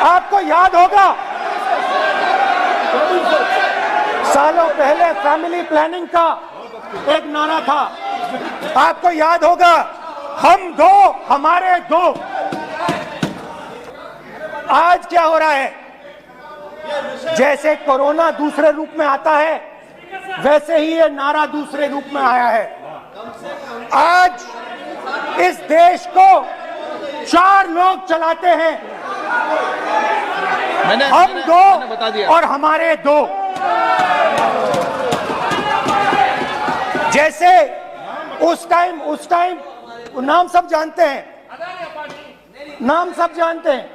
आपको याद होगा सालों पहले फैमिली प्लानिंग का एक नारा था, आपको याद होगा, हम दो हमारे दो। आज क्या हो रहा है? जैसे कोरोना दूसरे रूप में आता है, वैसे ही ये नारा दूसरे रूप में आया है। आज इस देश को 4 लोग चलाते हैं, हम दो और हमारे दो। जैसे उस टाइम नाम सब जानते हैं, नाम सब जानते हैं।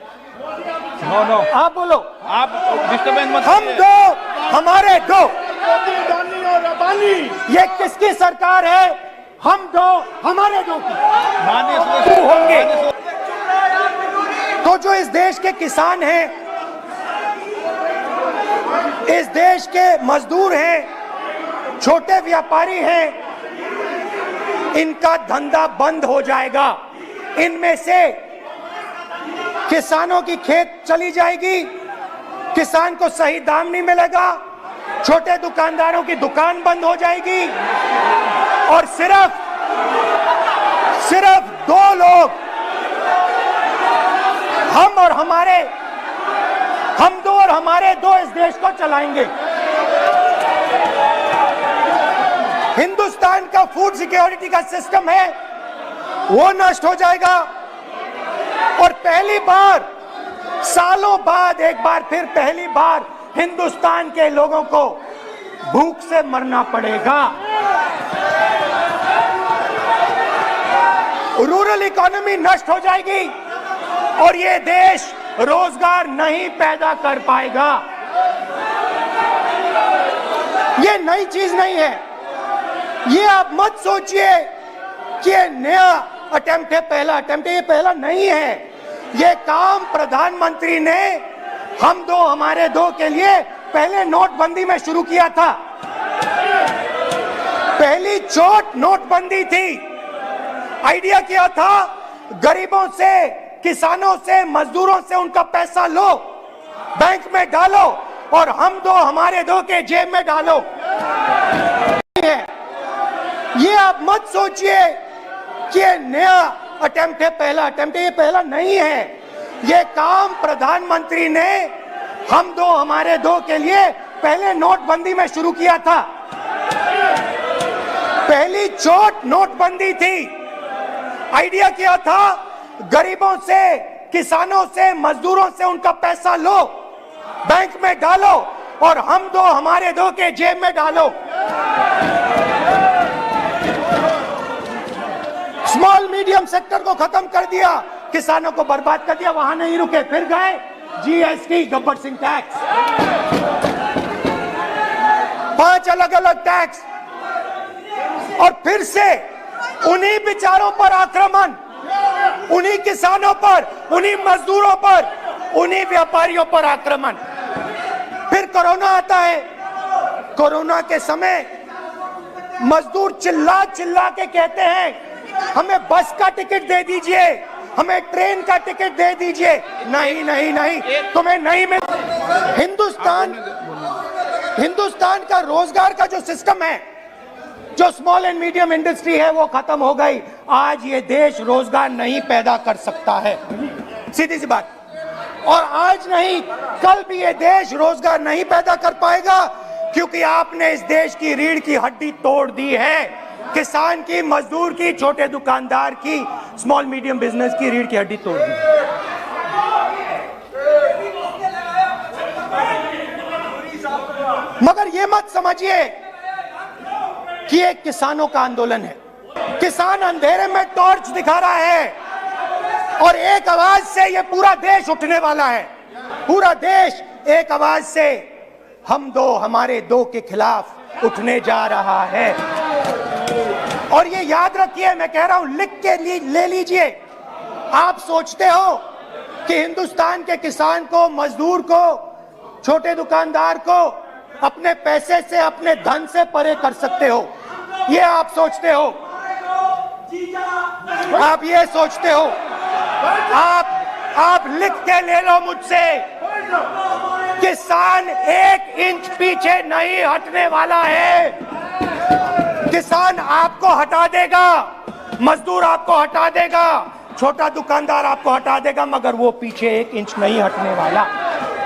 नो आप बोलो, आप डिस्टर्बेंस मत। हम दो हमारे दो। ये किसकी सरकार है? हम दो हमारे दो की होंगे। तो जो इस देश के किसान हैं, इस देश के मजदूर हैं, छोटे व्यापारी हैं, इनका धंधा बंद हो जाएगा। इनमें से किसानों की खेत चली जाएगी, किसान को सही दाम नहीं मिलेगा, छोटे दुकानदारों की दुकान बंद हो जाएगी और सिर्फ 2 लोग, हम दो और हमारे दो इस देश को चलाएंगे। हिंदुस्तान का फूड सिक्योरिटी का सिस्टम है, वो नष्ट हो जाएगा और पहली बार सालों बाद एक बार फिर पहली बार हिंदुस्तान के लोगों को भूख से मरना पड़ेगा। रूरल इकोनॉमी नष्ट हो जाएगी और ये देश रोजगार नहीं पैदा कर पाएगा। ये नई चीज नहीं है, ये आप मत सोचिए कि ये नया अटेम्प्ट है, पहला अटेम्प्ट है। ये पहला नहीं है, ये काम प्रधानमंत्री ने हम दो हमारे दो के लिए पहले नोटबंदी में शुरू किया था। पहली चोट नोटबंदी थी। आइडिया क्या था? गरीबों से, किसानों से, मजदूरों से उनका पैसा लो, बैंक में डालो और हम दो हमारे दो के जेब में डालो। ये आप मत सोचिए कि ये नया अटेम्प्ट है, पहला अटेम्प्ट है। ये पहला नहीं है, ये काम प्रधानमंत्री ने हम दो हमारे दो के लिए पहले नोटबंदी में शुरू किया था। पहली चोट नोटबंदी थी। आइडिया क्या था? गरीबों से, किसानों से, मजदूरों से उनका पैसा लो, बैंक में डालो और हम दो हमारे दो के जेब में डालो। स्मॉल मीडियम सेक्टर को खत्म कर दिया, किसानों को बर्बाद कर दिया। वहां नहीं रुके, फिर गए जीएसटी, गब्बर सिंह टैक्स, 5 अलग अलग टैक्स और फिर से उन्हीं बेचारों पर आक्रमण, उन्हीं किसानों पर, उन्हीं मजदूरों पर, उन्हीं व्यापारियों पर आक्रमण। फिर कोरोना आता है। कोरोना के समय मजदूर चिल्ला चिल्ला के कहते हैं हमें बस का टिकट दे दीजिए, हमें ट्रेन का टिकट दे दीजिए। नहीं नहीं नहीं, तुम्हें नहीं मिल। हिंदुस्तान का रोजगार का जो सिस्टम है, जो स्मॉल एंड मीडियम इंडस्ट्री है, वो खत्म हो गई। आज ये देश रोजगार नहीं पैदा कर सकता है, सीधी सी बात। और आज नहीं, कल भी ये देश रोजगार नहीं पैदा कर पाएगा, क्योंकि आपने इस देश की रीढ़ की हड्डी तोड़ दी है। किसान की, मजदूर की, छोटे दुकानदार की, स्मॉल मीडियम बिजनेस की रीढ़ की हड्डी तोड़ दी। मगर ये मत समझिए कि एक किसानों का आंदोलन है। किसान अंधेरे में टॉर्च दिखा रहा है और एक आवाज से ये पूरा देश उठने वाला है। पूरा देश एक आवाज से हम दो हमारे दो के खिलाफ उठने जा रहा है। और ये याद रखिए, मैं कह रहा हूं, लिख के ले लीजिए। आप सोचते हो कि हिंदुस्तान के किसान को, मजदूर को, छोटे दुकानदार को अपने पैसे से, अपने धन से परे कर सकते हो, ये आप सोचते हो, आप ये सोचते हो। आप लिख के ले लो मुझसे, किसान 1 इंच पीछे नहीं हटने वाला है। किसान आपको हटा देगा, मजदूर आपको हटा देगा, छोटा दुकानदार आपको हटा देगा, मगर वो पीछे 1 इंच नहीं हटने वाला।